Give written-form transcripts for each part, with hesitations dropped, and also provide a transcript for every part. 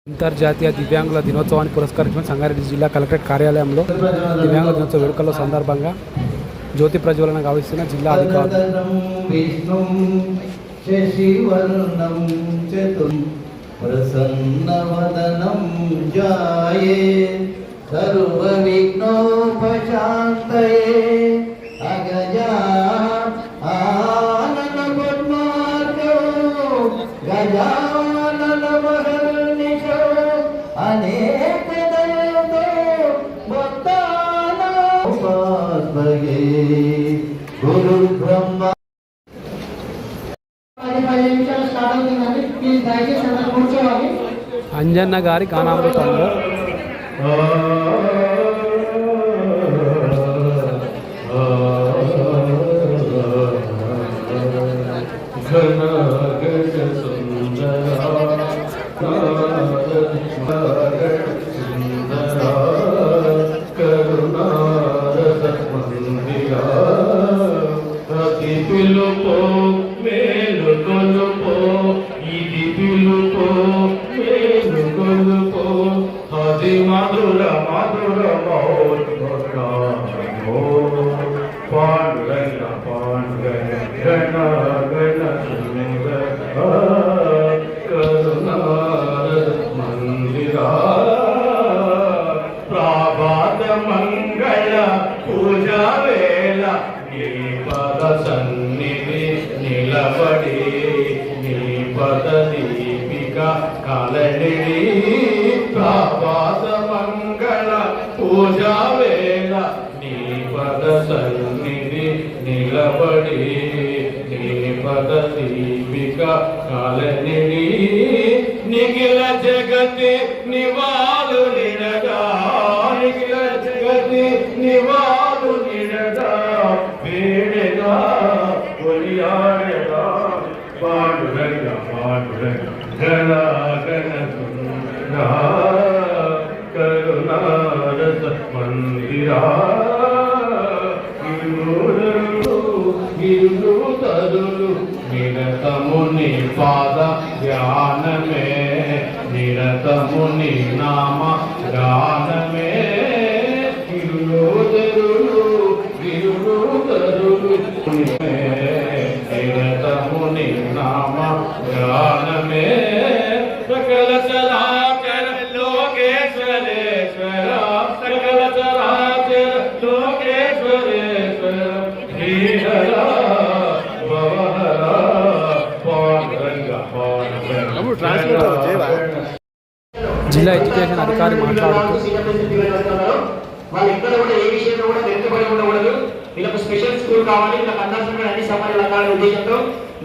అంతర్జాతీయ దివ్యాంగుల దినోత్సవాన్ని పురస్కరించుకుని సంగారెడ్డి జిల్లా కలెక్టరేట్ కార్యాలయంలో దివ్యాంగుల దినోత్సవ వేడుకల్లో సందర్భంగా జ్యోతి ప్రజ్వలన గావిస్తున్న జిల్లా అధికారులు. గురు బ్రహ్మ అంజన్న గారి గానామృతంలో మధుర మధుర పాండురంగ పాండురంగ గణ గణ కరుణార మందిరా ప్రభాత మంగళ పూజా వేళ నీ పద సన్నిధి నిలబడి నీ పద దీపిక కలనిడి ప్రభాత మంగళ పూజా వేళ నీ పద సన్నిధి నిలబడి నీ పద దీపిక కలనిడి నిఖిల జగతి నివాలు నిడగా నిఖిల జగతి నివాలు నిడగా వేడగా కొలియాడగా పాండురంగ పాండురంగ గణ గణ కరుణారస మందిరా తరులు నిరతముని పాద ధ్యానమే నిరతముని నామ గానమే గిరులు తరులు నిరతముని నామ గానమే సకల చరాచర లోకేశ్వరేశ్వర సకల చరాచర లోకేశ్వరేశ్వర శ్రీహర భవహర పాండురంగ జిల్లా ఎడ్యుకేషన్ అధికారి మాట్లాడుతూ వాళ్ళు ఎక్కడ కూడా ఏ విషయంలో కూడా వెనుకబడి ఉండకూడదు. వీళ్ళకు స్పెషల్ స్కూల్ కావాలి, వీళ్ళకి అందాల్సిన అన్ని సమాజాలు అందాలనే ఉద్దేశంతో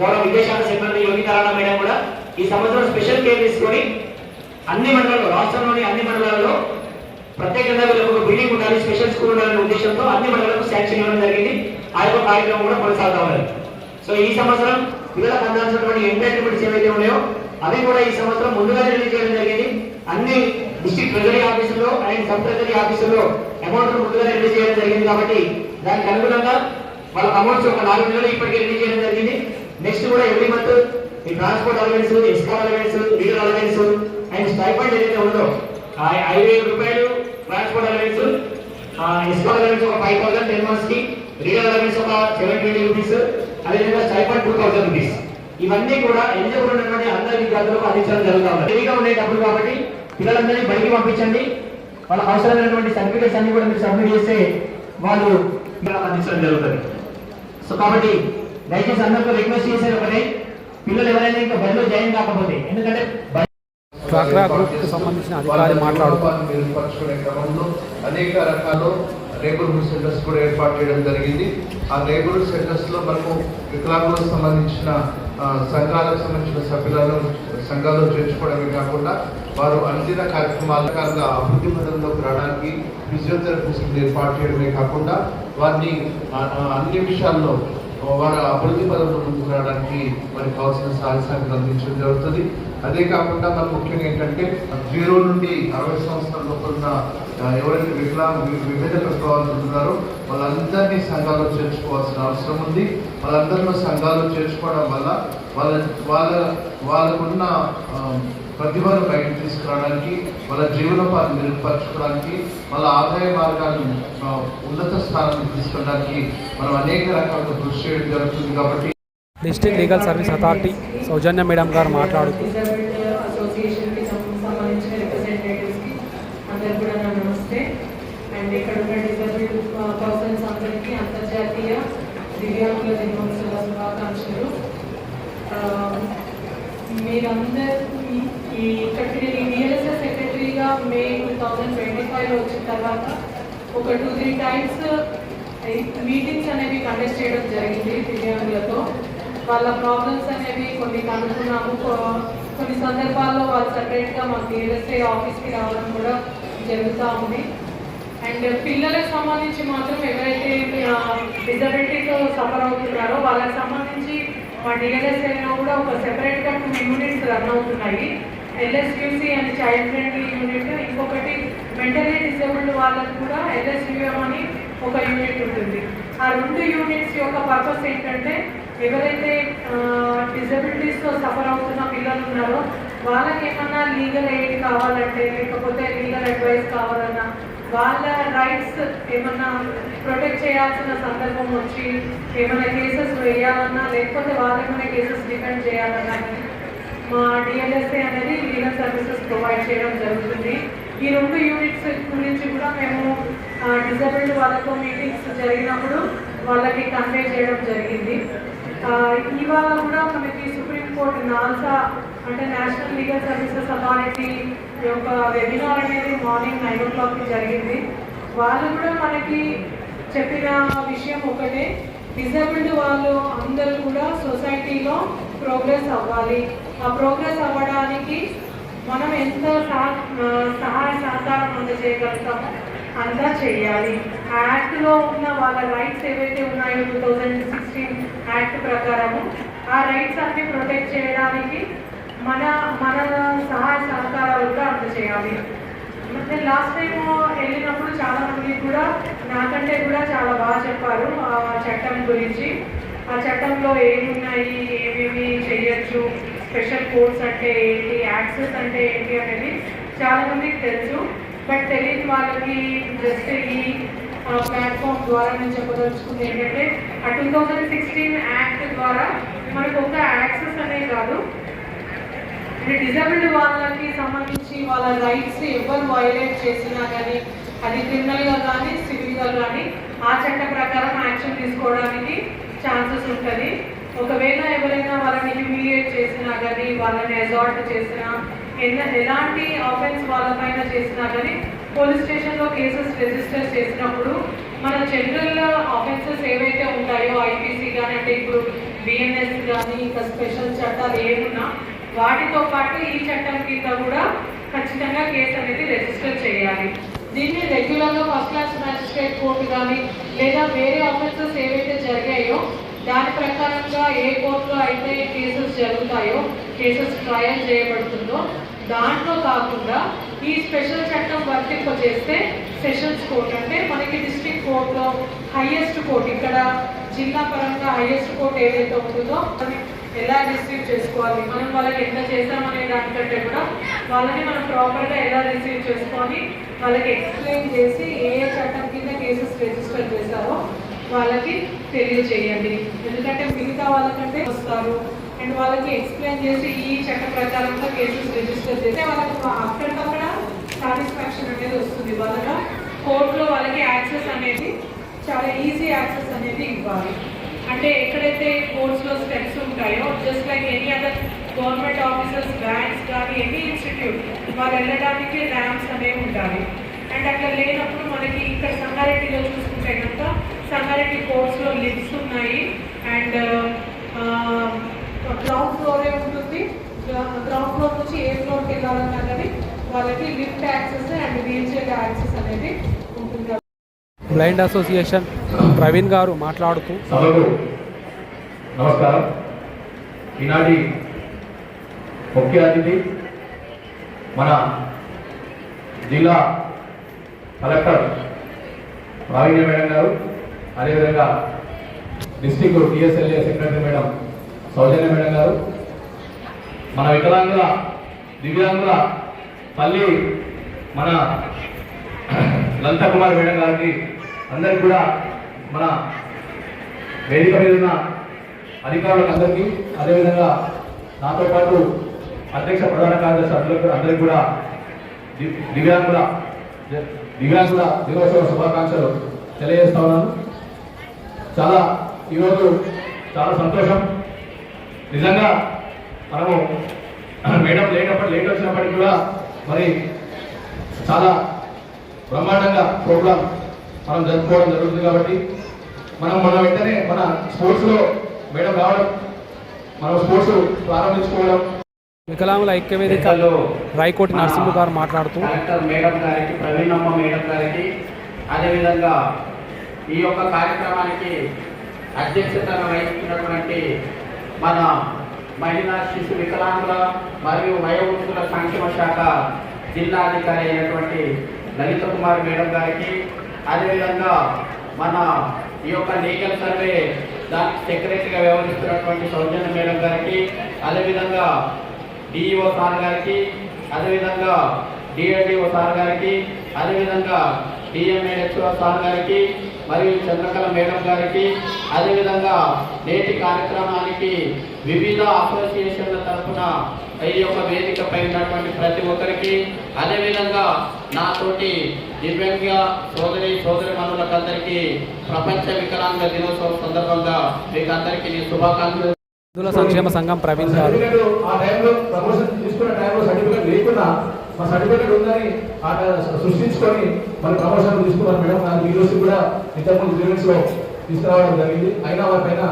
గౌరవ విదేశాంగ సెక్రటరీ యోగితారాయణ మేడం కూడా ఈ సంవత్సరం స్పెషల్ కేర్ తీసుకొని అన్ని మండలాల్లో రాష్ట్రంలోని అన్ని మండలాల్లో ప్రత్యేకంగా వీళ్ళకు ఒక బిల్డింగ్ ఉండాలి, స్పెషల్ స్కూల్ ఉండాలనే ఉద్దేశంతో అన్ని మండలాలకు శాంక్షన్ ఇవ్వడం జరిగింది. ఆ యొక్క కార్యక్రమం కూడా కొనసాగుతా ఉన్నది. సో ఈ సంవత్సరం పిల్లలకు అందాల్సినటువంటి ఎంటర్టైన్మెంట్స్ ఏవైతే ఉన్నాయో అవి కూడా ఈ సంవత్సరం ముందుగా రిలీజ్ చేయడం జరిగింది. అన్ని డిస్ట్రిక్ట్ ట్రెజరీ ఆఫీసుల్లో అండ్ సబ్ ట్రెజరీ ఆఫీసుల్లో అమౌంట్ ముందుగా రిలీజ్ చేయడం జరిగింది. కాబట్టి దానికి అనుగుణంగా వాళ్ళ అమౌంట్స్ ఒక 4 నెలలు ఇప్పటికే రిలీజ్ చేయడం జరిగింది. నెక్స్ట్ కూడా ఎవ్రీ మంత్ ఈ transport allowance, escort allowance, leader allowance and stipend ఏదైతే ఉందో 5,000 రూపాయలు ట్రాన్స్పోర్ట్ అలవెన్స్, ఎస్కార్ అలవెన్స్ ఒక 5,000 10 months కి, లీడర్ అలవెన్స్ ఒక 720 రూపీస్, అదేవిధంగా స్టైఫండ్ 2,000 రూపీస్. ఇవన్నీ కూడా ఎలిజిబుల్ ఉన్నటువంటి అందరి విద్యార్థులకు అందించడం జరుగుతుంది. ఫ్రీగా ఉండే డబ్బులు కాబట్టి పిల్లలందరినీ బయటికి పంపించండి. వాళ్ళకి అవసరమైనటువంటి సర్టిఫికేట్స్ అన్ని కూడా మీరు సబ్మిట్ చేస్తే వాళ్ళు పిల్లలకు అందించడం జరుగుతుంది. సో కాబట్టి దయచేసి అందరితో రిక్వెస్ట్ చేసేది ఒకటే, పిల్లలు ఎవరైనా ఇంకా బడిలో జాయిన్ కాకపోతే, ఎందుకంటే డ్వాక్రా గ్రూప్ కు సంబంధించిన అధికారి మాట్లాడుతూ మెరుగుపరుచుకునే క్రమంలో అనేక రకాల నైబర్హుడ్ సెంటర్స్ కూడా ఏర్పాటు చేయడం జరిగింది. ఆ నైబర్హుడ్ సెంటర్స్ లో మనకు వికలాంగులకు సంబంధించిన సంఘాలకు సంబంధించిన సంఘాల్లో చేర్చుకోవడమే కాకుండా వారు అందిన కార్యక్రమాలుగా అభివృద్ధి పదంలోకి రావడానికి ఫిజియోథెరపిస్ట్ ఏర్పాటు చేయడమే కాకుండా వారిని అన్ని విషయాల్లో వారు అభివృద్ధి పదంలో ముందుకు రావడానికి వారికి కావాల్సిన సహాయ సహకారాలు అందించడం జరుగుతుంది. అదే కాకుండా మన ముఖ్యంగా ఏంటంటే 0 నుండి 60 సంవత్సరాల లోపల ఉన్న ఎవరైతే వివిధ ప్రభావాలు ఉన్నారో వాళ్ళందరినీ సంఘాల్లో చేర్చుకోవాల్సిన అవసరం ఉంది. వాళ్ళందరిలో సంఘాల్లో చేర్చుకోవడం వల్ల వాళ్ళకున్న ప్రతిభను బయటకు తీసుకురావడానికి, వాళ్ళ జీవనోపాధిని మెరుగుపరచుకోవడానికి, వాళ్ళ ఆదాయ మార్గాలను ఉన్నత స్థానానికి తీసుకెళ్ళడానికి మనం అనేక రకాలుగా కృషి చేయడం జరుగుతుంది. కాబట్టి డిస్ట్రిక్ట్ లీగల్ సర్వీస్ అథారిటీ సౌజన్య మేడం గారు మాట్లాడుతూ అసోసియేషన్కి సంబంధించిన రిప్రజెంటేటివ్స్కి అందరు కూడా నా నమస్తే. అండ్ ఇక్కడ ఉన్న డిజబుల్డ్ పర్సన్స్ అందరికీ అంతర్జాతీయ దివ్యాంగుల దినోత్సవ శుభాకాంక్షలు. మీరందరూ ఇక్కడికి డిఎల్ఎస్ఎస్ సెక్రటరీగా మే 2025లో వచ్చిన తర్వాత ఒక 2-3 టైమ్స్ మీటింగ్స్ అనేవి కండక్ట్ చేయడం జరిగింది దివ్యాంగులతో. వాళ్ళ ప్రాబ్లమ్స్ అనేవి కొన్ని కనుక్కున్నాము. కొన్ని సందర్భాల్లో వాళ్ళు సపరేట్గా మాకు డిఎల్ఎస్ఏ ఆఫీస్కి రావడం కూడా జరుగుతూ ఉంది. అండ్ పిల్లలకు సంబంధించి మాత్రం ఎవరైతే డిజబిలిటీతో సఫర్ అవుతున్నారో వాళ్ళకి సంబంధించి మా డిఎల్ఎస్ఏలో కూడా ఒక సెపరేట్గా 2 యూనిట్స్ రన్ అవుతున్నాయి. ఎల్ఎస్యూసి అండ్ చైల్డ్ ఫ్రెండ్లీ యూనిట్, ఇంకొకటి మెంటలీ డిసేబుల్డ్ వాళ్ళకు కూడా ఎల్ఎస్యూఎం అని ఒక యూనిట్ ఉంటుంది. ఆ 2 యూనిట్స్ యొక్క పర్పస్ ఏంటంటే ఎవరైతే డిజబిలిటీస్తో సఫర్ అవుతున్న పిల్లలు ఉన్నారో వాళ్ళకి ఏమన్నా లీగల్ ఎయిడ్ కావాలంటే, లేకపోతే లీగల్ అడ్వైస్ కావాలన్నా, వాళ్ళ రైట్స్ ఏమన్నా ప్రొటెక్ట్ చేయాల్సిన సందర్భం వచ్చి ఏమైనా కేసెస్ వేయాలన్నా, లేకపోతే వాళ్ళు ఏమైనా కేసెస్ డిఫెండ్ చేయాలన్నా మా డిఎల్ఎస్ఏ అనేది లీగల్ సర్వీసెస్ ప్రొవైడ్ చేయడం జరుగుతుంది. ఈ 2 యూనిట్స్ గురించి కూడా మేము డిజబిలిటీ వాళ్ళతో మీటింగ్స్ జరిగినప్పుడు వాళ్ళకి కన్వే చేయడం జరిగింది. ఇవాళ కూడా మనకి సుప్రీంకోర్టు నాల్సా అంటే నేషనల్ లీగల్ సర్వీసెస్ అథారిటీ యొక్క వెబినార్ అనేది మార్నింగ్ 9 o'clock జరిగింది. వాళ్ళు కూడా మనకి చెప్పిన విషయం ఒకటే, డిజబిలిటీ వాళ్ళు అందరూ కూడా సొసైటీలో ప్రోగ్రెస్ అవ్వాలి. ఆ ప్రోగ్రెస్ అవ్వడానికి మనం ఎంత సహాయ సహకారం అందజేయగలుగుతామో అంతా చేయాలి. ఆ యాక్ట్లో ఉన్న వాళ్ళ రైట్స్ ఏవైతే ఉన్నాయో 2016 యాక్ట్ ప్రకారము ఆ రైట్స్ అన్ని ప్రొటెక్ట్ చేయడానికి మన సహాయ సహకారాలు కూడా అందజేయాలి. నేను లాస్ట్ టైం వెళ్ళినప్పుడు చాలా మంది కూడా నాకంటే కూడా చాలా బాగా చెప్పారు ఆ చట్టం గురించి. ఆ చట్టంలో ఏమున్నాయి, ఏమేమి చేయొచ్చు, స్పెషల్ కోర్ట్స్ అంటే ఏంటి, యాక్సెస్ అంటే ఏంటి అనేది చాలా మందికి తెలుసు. బట్ తెలియని వాళ్ళకి జస్ట్ ఈ ప్లాట్ఫామ్ ద్వారా నేను చెప్పదలుచుకుంది ఏంటంటే ఆ 2016 యాక్ట్ ద్వారా మనకు ఒక యాక్సెస్ అనే కాదు, డిజబిలిటీ వాళ్ళకి సంబంధించి వాళ్ళ రైట్స్ ఎవరు వైలేట్ చేసినా కానీ అది క్రిమినల్గా కానీ సివిల్గా కానీ ఆ చట్ట ప్రకారం యాక్షన్ తీసుకోవడానికి ఛాన్సెస్ ఉంటుంది. ఒకవేళ ఎవరైనా వాళ్ళని హ్యూమిలియేట్ చేసినా కానీ, వాళ్ళని అసాల్ట్ చేసినా, ఎలాంటి ఆఫెన్స్ వాళ్ళపైన చేసినా కానీ పోలీస్ స్టేషన్లో కేసెస్ రిజిస్టర్ చేసినప్పుడు మన జనరల్ ఆఫెన్సెస్ ఏవైతే ఉంటాయో ఐపీసీ కానీ, అంటే ఇప్పుడు బిఎన్ఎస్ కానీ ఇంకా స్పెషల్ చట్టాలు ఏమున్నా వాటితో పాటు ఈ చట్టం కింద కూడా ఖచ్చితంగా కేసు అనేది రిజిస్టర్ చేయాలి. దీన్ని రెగ్యులర్గా ఫస్ట్ క్లాస్ మ్యాజిస్ట్రేట్ కోర్టు కానీ లేదా వేరే ఆఫెన్సెస్ ఏవైతే జరిగాయో దాని ప్రకారంగా ఏ కోర్టులో అయితే కేసెస్ జరుగుతాయో, కేసెస్ ట్రయల్ చేయబడుతుందో దాంట్లో కాకుండా ఈ స్పెషల్ చట్టం వర్తింపజేస్తే సెషన్స్ కోర్ట్ అంటే మనకి డిస్ట్రిక్ట్ కోర్టులో హైయెస్ట్ కోర్టు, ఇక్కడ జిల్లా పరంగా హైయెస్ట్ కోర్టు ఏదైతే ఉంటుందో అది ఎలా రిసీవ్ చేసుకోవాలి, మనం వాళ్ళకి ఎంత చేస్తామనే దానికంటే కూడా వాళ్ళని మనం ప్రాపర్గా ఎలా రిసీవ్ చేసుకొని వాళ్ళకి ఎక్స్ప్లెయిన్ చేసి ఏ చట్టం కింద కేసెస్ రిజిస్టర్ చేశారో వాళ్ళకి తెలియజేయండి. ఎందుకంటే మిగతా వాళ్ళకంటే వస్తారు అండ్ వాళ్ళకి ఎక్స్ప్లెయిన్ చేసి ఈ చట్ట ప్రకారంగా కేసెస్ రిజిస్టర్ చేస్తే వాళ్ళకి అక్కడికక్కడ సాటిస్ఫాక్షన్ అనేది వస్తుంది. వాళ్ళగా కోర్టులో వాళ్ళకి యాక్సెస్ అనేది చాలా ఈజీ యాక్సెస్ అనేది ఇవ్వాలి. అంటే ఎక్కడైతే కోర్ట్స్లో స్టెప్స్ ఉంటాయో just like any other government officers, banks కానీ ఎనీ ఇన్స్టిట్యూట్ వాళ్ళు వెళ్ళడానికి ర్యాంప్స్ అనేవి ఉండాలి. అండ్ అట్లా లేనప్పుడు మనకి ఇక్కడ సంగారెడ్డిలో చూసుకుంటే కనుక సంగారెడ్డి కోర్ట్స్లో లిఫ్ట్స్ ఉన్నాయి అండ్ గ్రౌండ్ ఫ్లోరే ఉంటుంది. గ్రౌండ్ ఫ్లోర్ నుంచి ఏ ఫ్లోర్కి వెళ్ళాలన్నా కానీ వాళ్ళకి lift access and wheel chair access అనేది ఉంటుంది. బ్లైండ్ అసోసియేషన్ ప్రవీణ్ గారు మాట్లాడుతూ సభకు నమస్కారం. ఈనాటి ముఖ్య అతిథి మన జిల్లా కలెక్టర్ ప్రావీణ్య మేడం గారు, అదేవిధంగా డిస్ట్రిక్ట్ టీఎస్ఎల్ఏ సెక్రటరీ మేడం సౌజన్య మేడం గారు, మన వికలాంగుల దివ్యాంగుల తల్లి మన లలిత కుమార్ మేడం గారికి, అందరికి కూడా మన వేదిక మీద ఉన్న అధికారులకు అందరికీ, అదేవిధంగా నాతో పాటు అధ్యక్ష ప్రధాన కార్యదర్శి అందరికీ కూడా దివ్యాంగుల దినోత్సవ శుభాకాంక్షలు తెలియజేస్తా ఉన్నాను. ఈరోజు చాలా సంతోషం. నిజంగా మనము మేడం లేట్ వచ్చినప్పటికీ కూడా మరి చాలా బ్రహ్మాండంగా ప్రోగ్రాం మనం జరుపుకోవడం జరుగుతుంది. కాబట్టి మన వెంటనే మన స్పోర్ట్స్లో మేడం రావడం, మనం స్పోర్ట్స్ ప్రారంభించుకోవడం. వికలాంగుల ఐక్యవేదిక రాయకోటి నరసింహ గారు మాట్లాడుతూ కలెక్టర్ మేడం గారికి, ప్రవీణమ్మ మేడం గారికి, అదేవిధంగా ఈ యొక్క కార్యక్రమానికి అధ్యక్షతను వహిస్తున్నటువంటి మన మహిళా శిశు వికలాంగుల మరియు వయోవృద్ధుల సంక్షేమ శాఖ జిల్లా అధికారి అయినటువంటి లలిత కుమార్ మేడం గారికి, అదేవిధంగా మన ఈ యొక్క లీగల్ సర్వే దానికి సెక్రటరీగా వ్యవహరిస్తున్నటువంటి సౌజన్య మేడం గారికి, అదేవిధంగా డిఈఓ సార్ గారికి, అదేవిధంగా డిఆర్డిఓ సార్ గారికి, అదేవిధంగా డిఎంఏహెచ్ఓ సార్ గారికి మరియు చంద్రకళ మేడం గారికి, అదేవిధంగా నేటి కార్యక్రమానికి వివిధ అసోసియేషన్ల తరఫున ఈ యొక్క వేదికపై ఉన్నటువంటి ప్రతి ఒక్కరికి, అదేవిధంగా నాతోటి దివ్యాంగ సోదరిమణులకందరికీ ప్రపంచ వికలాంగ దినోత్సవం సందర్భంగా మీకు అందరికీ నేను శుభాకాంక్షలు. హిందువుల సంక్షేమ సంఘం ప్రవీణ్ గారు ఆ టైంలో ప్రమోషన్ తీసుకున్న టైంలో సర్టిఫికేట్ లేకున్నా మా సర్టిఫికేట్ ఉందని సృష్టించుకొని మరి ప్రమోషన్ తీసుకున్నారు మేడం. నాకు ఈ రోజు కూడా ఇంతకుముందు గ్రీవెన్స్ లో తీసుకురావడం జరిగింది. అయినా వారి పైన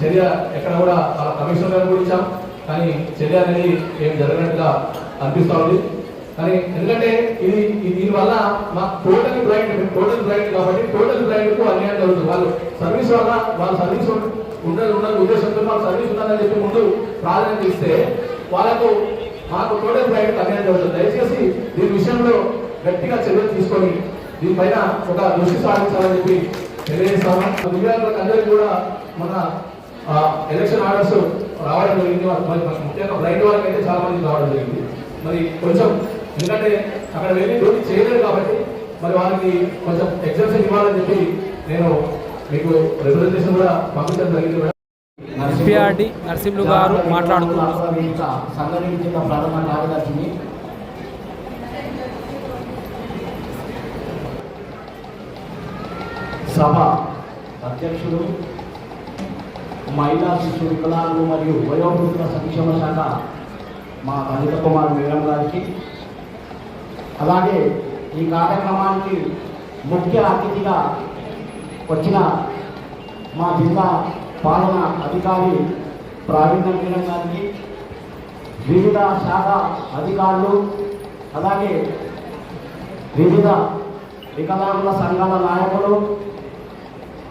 చర్య ఎక్కడ కూడా కమిషనర్ గారు కూడా ఇచ్చాం, కానీ చర్య అనేది ఏం జరిగినట్టుగా అనిపిస్తూ ఉంది. కానీ ఎందుకంటే ఇది దీనివల్ల మా టోటల్ బ్లైండ్ కాబట్టి టోటల్ బ్లైండ్ కు అన్యాయం జరుగుతుంది. వాళ్ళు సర్వీస్ వల్ల వాళ్ళ సర్వీస్ ఉండదు ఉద్దేశంతో మాకు సర్వీస్ ఉందని చెప్పి ముందు ప్రాధాన్యత ఇస్తే వాళ్ళకు మాకు టోటల్ బ్లైండ్ అన్యాయం జరుగుతుంది. దయచేసి దీని విషయంలో గట్టిగా చర్యలు తీసుకొని దీనిపైన ఒక దృష్టి సాధించాలని చెప్పి తెలియజేస్తాము. దివ్యాంగులకు అందరికీ కూడా మన ఎలక్షన్ ఆర్డర్స్ రావడం జరిగింది. ముఖ్యంగా బ్లైండ్ వాళ్ళకి అయితే చాలా మంది రావడం జరిగింది. మరి కొంచెం ఎందుకంటే అక్కడ వెళ్ళి డ్యూటీ చేయలేదు కాబట్టి మరి వాళ్ళకి కొంచెం ఎగ్జామ్షన్ ఇవ్వాలని చెప్పి నేను మీకు రిప్రజెంటేషన్ కూడా పంపించడం జరిగింది. ఎస్పీఆర్డి నరసింహులు గారు మాట్లాడుతూ సంగారెడ్డి జిల్లా ప్రధాన కార్యదర్శిని సభ అధ్యక్షుడు, మహిళా శిశు వికలాంగులు మరియు వయోవృద్ధుల సంక్షేమ శాఖ మా లలిత కుమార్ మేడం గారికి, అలాగే ఈ కార్యక్రమానికి ముఖ్య అతిథిగా వచ్చిన మా జిల్లా పాలన అధికారి ప్రావీణ్య మేడం గారికి, వివిధ శాఖ అధికారులు, అలాగే వివిధ వికలాంగుల సంఘాల నాయకులు,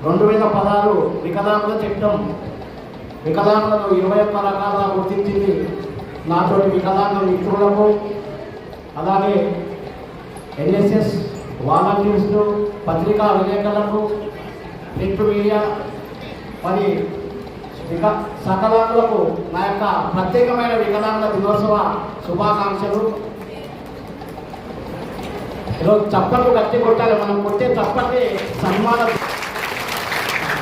2016 వికలాంగుల చట్టం వికలాంగులను 21 రకాలుగా గుర్తించింది. నాతోటి వికలాంగుల మిత్రులకు, అలాగే ఎన్ఎస్ఎస్ వాలంటీర్స్ను, పత్రికా విలేకరులకు, ప్రింట్ మీడియా మరి సకలాంగులకు నా యొక్క ప్రత్యేకమైన వికలాంగుల దినోత్సవ శుభాకాంక్షలు. ఈరోజు చప్పట్లు గట్టి కొట్టాలి, మనం కొట్టే చప్పట్టే సన్మానం.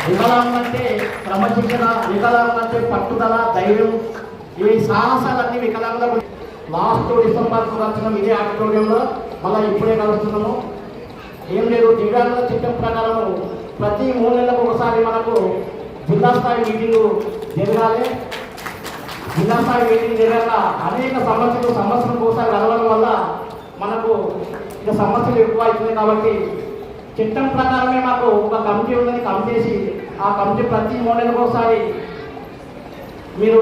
వికలాంగులంటే క్రమశిక్షణ, వికలాంగులంటే పట్టుదల, ధైర్యం, ఈ సాహసాలన్నీ వికలాంగులకు. లాస్ట్ డిసెంబర్కు వచ్చిన ఇదే ఆడిటోరియంలో మళ్ళీ ఇప్పుడే కలుస్తున్నాము. ఏం లేదు, దివ్యాంగుల చట్టం ప్రకారం ప్రతి 3 నెలలకు ఒకసారి మనకు జిల్లా స్థాయి మీటింగు జరగాలి. జిల్లా స్థాయి మీటింగ్ జరగాక అనేక సమస్యలకు ఒకసారి కలవడం వల్ల మనకు ఇక సమస్యలు ఎక్కువ అవుతున్నాయి. కాబట్టి చట్టం ప్రకారమే మాకు ఒక కమిటీ ఉందని కమిటీ ఆ కమిటీ ప్రతి 3 నెలలకు ఒకసారి మీరు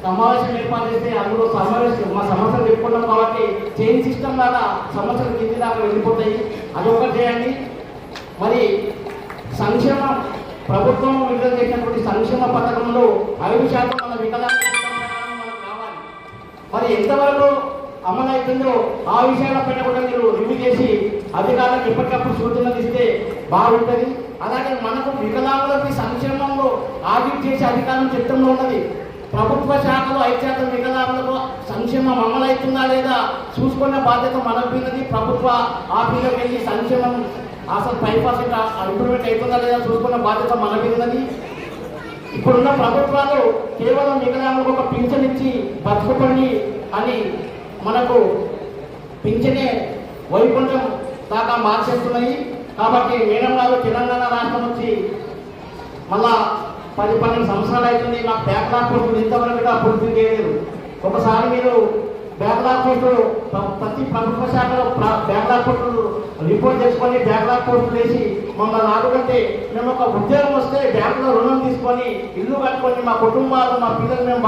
సమావేశం ఏర్పాటు చేస్తే అందులో మా సమస్యలు చెప్పుకున్నాం. కాబట్టి చైన్ సిస్టమ్ లాగా సమస్యలు కింది దాకా వెళ్ళిపోతాయి. అదొకటి చేయండి. మరి సంక్షేమ ప్రభుత్వం విడుదల చేసినటువంటి సంక్షేమ పథకంలో 5% మన వికలాంగుల మనకు కావాలి. మరి ఎంతవరకు అమలు అవుతుందో ఆ విషయాలపైన కూడా మీరు రివ్యూ చేసి అధికారులకు ఎప్పటికప్పుడు సూచనలు ఇస్తే బాగుంటుంది. అలాగే మనకు వికలాంగులకి సంక్షేమంలో ఆడిట్ చేసే అధికారం చట్టంలో ఉన్నది. ప్రభుత్వ శాఖలో 5% వికలాంగులకు సంక్షేమం అమలు అవుతుందా లేదా చూసుకునే బాధ్యత మనకు ఉన్నది. ప్రభుత్వ ఆఫీసులకు వెళ్ళి సంక్షేమం అసలు 5% ఇంప్రూవ్మెంట్ అవుతుందా లేదా చూసుకున్న బాధ్యత మనకు ఉన్నది. ఇప్పుడున్న ప్రభుత్వాలు కేవలం వికలాంగులకు ఒక పింఛన్ ఇచ్చి బతుకుపండి అని మనకు పింఛనే వైకుంఠం దాకా మార్చేస్తున్నాయి. కాబట్టి మేడం గారు తెలంగాణ రాష్ట్రం వచ్చి మళ్ళా 10-12 సంవత్సరాలు అవుతుంది. మాకు బ్యాక్లాగ్ పోస్టులు ఇంతవరకు పూర్తి చేయలేదు. ఒకసారి మీరు బ్యాక్లాగ్ పోస్టులు ప్రతి ప్రభుత్వ శాఖలో బ్యాక్లాగ్ పోస్టులు రిపోర్ట్ చేసుకొని బ్యాక్లాగ్ పోస్టులు వేసి మమ్మల్ని ఆడుకుంటే మేము ఒక ఉద్యోగం వస్తే బ్యాంకులో రుణం తీసుకొని ఇల్లు కట్టుకొని మా కుటుంబాలు మా పిల్లలు మేము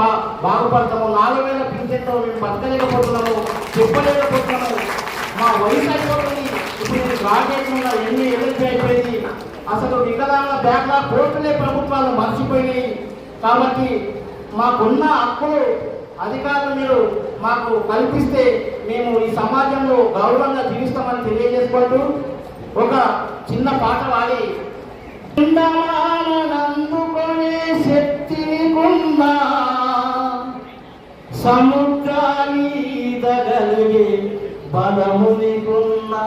బాగుపడతాము. 4,000 పింఛన్తో మేము బతకలేకపోతున్నాము, చెప్పలేకపోతున్నాము. మా వయసు అయిపోతుంది. ఇప్పుడు నేను గ్రాడ్యుయేట్ ఉన్న ఎన్ని ఎదురు అయిపోయింది. అసలు వికలాంగ బ్యాక్లాగ్ పోస్టులే ప్రభుత్వాలు మర్చిపోయినాయి. కాబట్టి మాకున్న హక్కులు అధికారులు మీరు మాకు కల్పిస్తే మేము ఈ సమాజంలో గౌరవంగా జీవిస్తామని తెలియజేసుకుంటూ ఒక చిన్న పాట పాడి అందుకునే శక్తిని కొన్నా సముద్రాన్ని ఈదగలిగే బలముని కొన్నా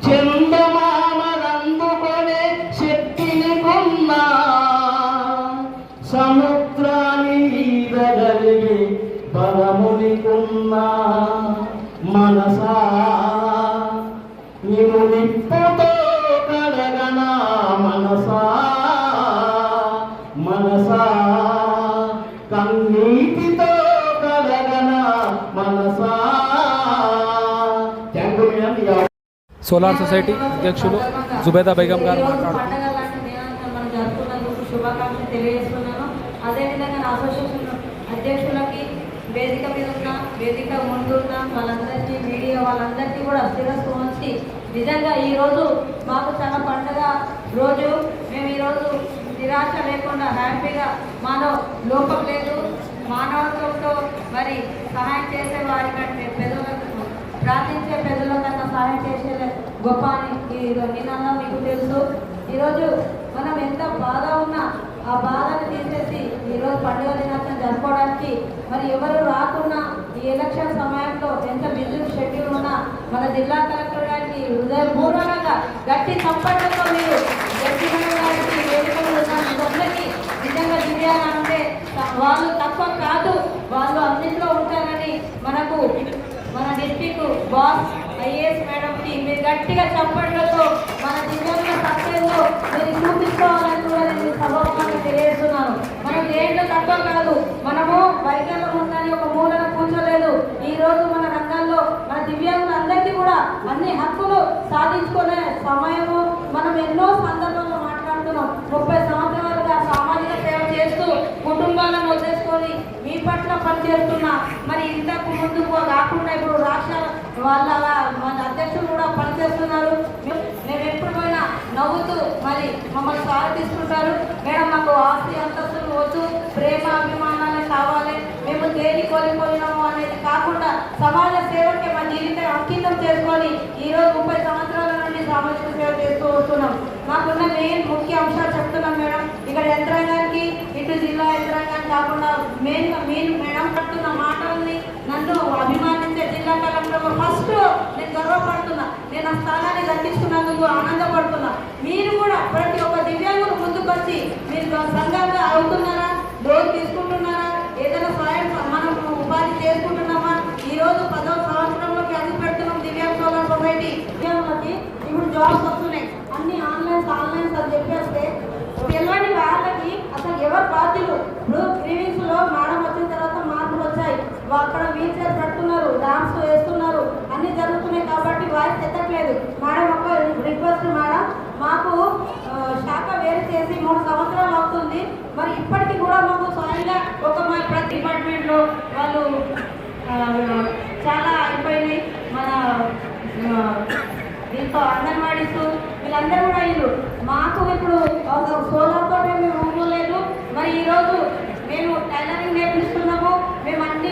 చందమామనందుకునే శక్తిని కొన్నా సముద్రాన్ని ఈదగలిగే బలముని కొన్నా మనసా నీవు నిప్పుతో కడగనా మనసా మనసా కన్నీటితో కడగనా మనసా. Thank you madam. Solar society అధ్యక్షులు జుబేదా బేగం గారు మాట్లాడుతున్నారు. మనం జరుపుకున్నందుకు శుభాకాంక్షలు తెలియజేస్తున్నాను. అదేవిధంగా నా అసోసియేషన్ అధ్యక్షులకి వేదిక మీద ఉన్న వేదిక ముందున్న వాళ్ళందరికీ మీడియా వాళ్ళందరికీ కూడా శిరస్సు ఉంచి నిజంగా ఈరోజు మాకు చాలా పండుగ రోజు. మేము ఈరోజు నిరాశ లేకుండా హ్యాపీగా మానవ లోపం లేదు, మానవత్వంతో మరి సహాయం చేసే వారి కంటే పెద్దలకు ప్రార్థించే పెద్దల కన్నా సహాయం చేసే గొప్ప అని నిన్న మీకు తెలుసు. ఈరోజు మనం ఎంత బాధ ఉన్నా ఆ బాధను తీసేసి ఈరోజు పండుగ దినోత్సవం జరుపుకోవడానికి మరి ఎవరు రాకున్నా ఈ ఎలక్షన్ సమయంలో ఎంత బిజీ షెడ్యూల్ ఉన్నా మన జిల్లా కలెక్టర్ గారికి హృదయపూర్వకంగా గట్టి చప్పట్లతో మీరు గారికి వేడుకలకి నిజంగా దివ్యాంగంటే వాళ్ళు తక్కువ కాదు, వాళ్ళు అన్నింటిలో ఉంటారని మనకు మన డిస్ట్రిక్ట్ బాస్ ఐఏఎస్ మేడంకి మీరు గట్టిగా చప్పట్లతో మన దివ్యాంగ సత్యంలో మీరు చూపించుకోవాలని కూడా నేను సభాముఖంగా తెలియజేస్తున్నాను. మనం దేంట్లో తక్కువ కాదు, మనము వైకల్యం ఉందని ఒక మూలన కూర్చోలేదు. ఈ రోజు మన రంగంలో మన దివ్యాంగులందరికీ కూడా అన్ని హక్కులు సాధించుకునే సమయము. మనం ఎన్నో సందర్భంలో మాట్లాడుతున్నాం. 30 సంవత్సరాలుగా సామాజిక సేవ చేస్తూ కుటుంబాలను వదిలేసుకొని మీ పట్ల పనిచేస్తున్నా మరి ఇంతకు ముందుకు కాకుండా ఇప్పుడు రాష్ట్ర వాళ్ళ మన అధ్యక్షులు కూడా పనిచేస్తున్నారు. మేము ఎప్పుడు పోయినా నవ్వుతూ మరి మమ్మల్ని స్వాగతిస్తుంటారు. మేడం మాకు ఆస్తి అంతస్తులు వద్దు, ప్రేమ అభిమానాలే కావాలి, మేము దేని కోల్పోయినాము అనేది కాకుండా సమాజ సేవకి మా జీవితం అంకితం చేసుకొని ఈరోజు 30 సంవత్సరాల నుండి సామాజిక సేవ చేస్తూ వస్తున్నాం. మాకున్న మెయిన్ ముఖ్య అంశాలు చెప్తున్నాం మేడం. ఇక్కడ యంత్రాంగానికి ఇటు జిల్లా యంత్రాంగానికి కాకుండా మెయిన్ మేడం పడుతున్న మాటల్ని నన్ను అభిమానించే జిల్లా కలెక్టర్ ఫస్ట్ నేను గర్వపడుతున్నా. నేను ఆ స్థానాన్ని దక్కించుకున్నందుకు ఆనందపడుతున్నా. మీరు కూడా ప్రతి ఒక్క దివ్యాంగులు ముందుకు వచ్చి మీరు సంఘంగా అవుతున్నారా, లోన్ తీసుకుంటున్నారా, ఏదైనా సాయం మనం ఉపాధి చేసుకుంటున్నామా? ఈరోజు 10వ సంవత్సరంలోకి అడుగు పెడుతున్నాం దివ్యాంగ సోలార్ సొసైటీ. దివ్యాంగులకి ఇప్పుడు జాబ్స్ వస్తున్నాయి, అన్ని ఆన్లైన్స్ అని చెప్పేస్తే తెలియని వాళ్ళకి అసలు ఎవరు బాధ్యులు? ఇప్పుడు గ్రీవింగ్స్ లో మేడం వచ్చిన తర్వాత మార్పులు వచ్చాయి. అక్కడ వీల్ చైర్ పెడుతున్నారు, ర్యాంప్స్ వేస్తున్నారు, అన్ని జరుగుతున్నాయి. కాబట్టి వాయిస్ ఎత్తట్లేదు. మేడం ఒక రిక్వెస్ట్ మేడం, మాకు శాఖ వేరు చేసి 3 సంవత్సరాలు అవుతుంది. మరి ఇప్పటికీ కూడా మాకు స్వయంగా ఒక మా ప్రతి డిపార్ట్మెంట్లో వాళ్ళు చాలా అయిపోయినాయి. మన దీంతో అంగన్వాడీస్ వీళ్ళందరూ కూడా అయ్యారు. మాకు ఇప్పుడు సోలార్తో మేము లేదు. మరి ఈరోజు మేము టైలరింగ్ నేర్పిస్తున్నాము. మేము అన్ని